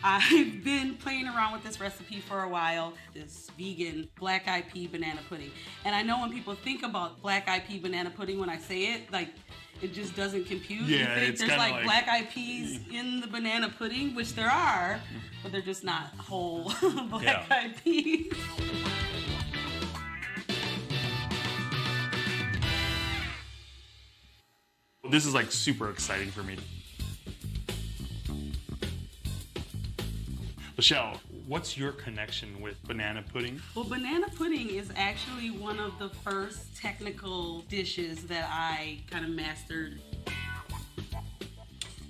I've been playing around with this recipe for a while, this vegan black eyed pea banana pudding. And I know when people think about black eyed pea banana pudding, when I say it, like, it just doesn't compute. Yeah, you think it's there's kinda like like- black eyed peas in the banana pudding, which there are, but they're just not whole black eyed peas. This is like super exciting for me. Lachelle, what's your connection with banana pudding? Well, banana pudding is actually one of the first technical dishes that I kind of mastered.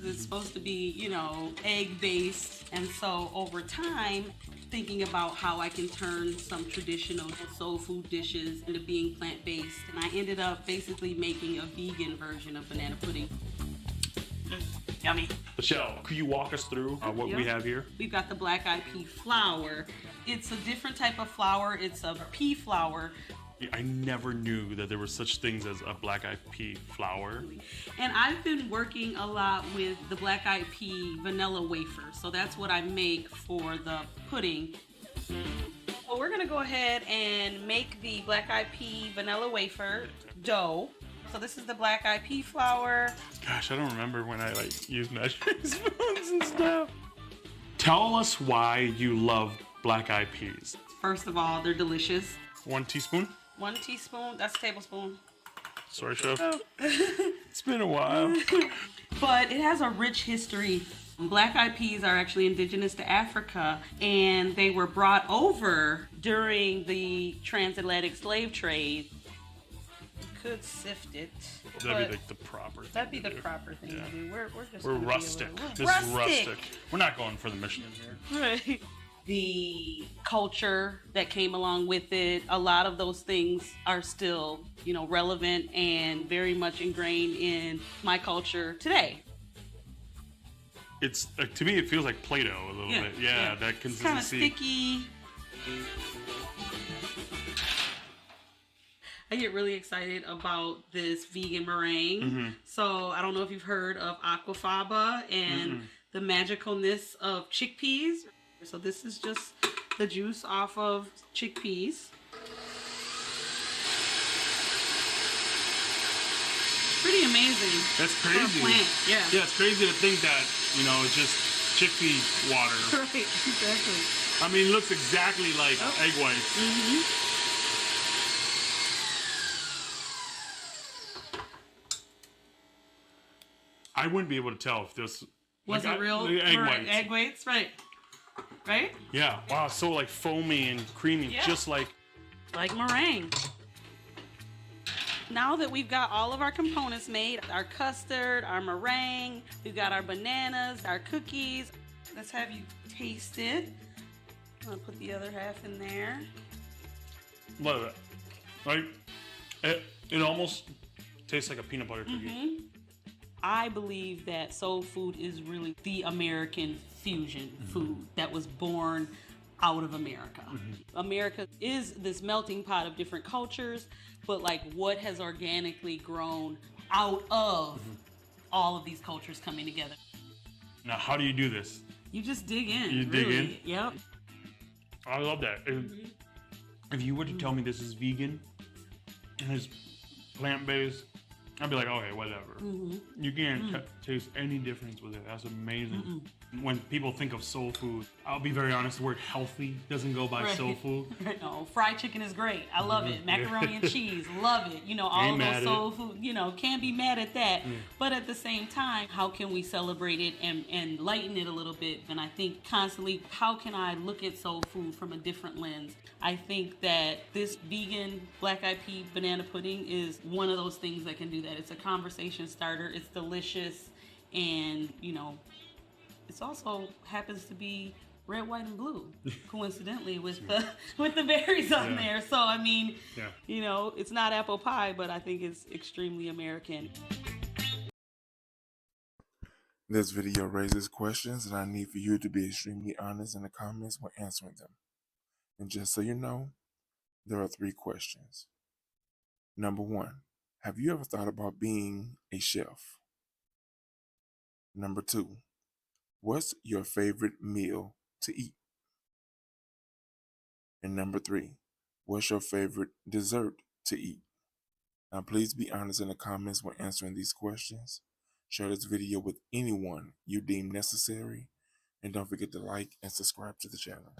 It's supposed to be, you know, egg-based, and so over time, thinking about how I can turn some traditional soul food dishes into being plant-based, and I ended up basically making a vegan version of banana pudding. Yummy. Lachelle, could you walk us through what we have here? We've got the black eyed pea flour. It's a different type of flour. It's a pea flour. I never knew that there were such things as a black eyed pea flour. And I've been working a lot with the black eyed pea vanilla wafer. So that's what I make for the pudding. So we're gonna go ahead and make the black eyed pea vanilla wafer dough. So this is the black eyed pea flour. Gosh, I don't remember when I like used measuring spoons and stuff. Tell us why you love black eyed peas. First of all, they're delicious. 1 teaspoon? 1 teaspoon, that's a tablespoon. Sorry, chef. It's been a while. But it has a rich history. Black eyed peas are actually indigenous to Africa, and they were brought over during the transatlantic slave trade. You could sift it. That'd be like the proper thing. That'd be the to do. proper thing to do. We're just We're gonna be a rustic. little- This is rustic. We're not going for the Michelin here. Right. The culture that came along with it, a lot of those things are still, you know, relevant and very much ingrained in my culture today. It's to me, it feels like Play-Doh a little bit. Yeah, that It's kind of consistency. sticky. I get really excited about this vegan meringue. So I don't know if you've heard of aquafaba and the magicalness of chickpeas. So this is just the juice off of chickpeas. Pretty amazing. That's For a crazy. plant, yeah. Yeah, it's crazy to think that, you know, it's just chickpea water. Right, exactly. I mean, it looks exactly like egg whites. I wouldn't be able to tell if this Wasn't real egg whites. egg whites, right? Right? Yeah. Wow, so like foamy and creamy, Yeah. just like. Like meringue. Now that we've got all of our components made, our custard, our meringue, we've got our bananas, our cookies, let's have you taste it. I'm gonna put the other half in there. Love it. Right? It almost tastes like a peanut butter cookie. I believe that soul food is really the American fusion food that was born out of America. America is this melting pot of different cultures, but like what has organically grown out of all of these cultures coming together. Now, how do you do this? You just dig in. You dig in? Yep. I love that. If you were to tell me this is vegan and it's plant-based, I'd be like, okay, whatever. You can't taste any difference with it. That's amazing. When people think of soul food, I'll be very honest, the word healthy doesn't go by soul food. No, fried chicken is great. I love it. Macaroni and cheese, love it. You know, all Ain't of mad those at soul food, you know, can't be mad at that. But at the same time, how can we celebrate it and lighten it a little bit? And I think constantly, how can I look at soul food from a different lens? I think that this vegan black eyed pea banana pudding is one of those things that can do that. It's a conversation starter. It's delicious. And, you know, it also happens to be red, white, and blue, coincidentally, with the berries on there. So, I mean, you know, it's not apple pie, but I think it's extremely American. This video raises questions, and I need for you to be extremely honest in the comments when answering them. And just so you know, there are 3 questions. Number 1, have you ever thought about being a chef? Number 2, what's your favorite meal to eat? And number 3, what's your favorite dessert to eat? Now, please be honest in the comments when answering these questions. Share this video with anyone you deem necessary. And don't forget to like and subscribe to the channel.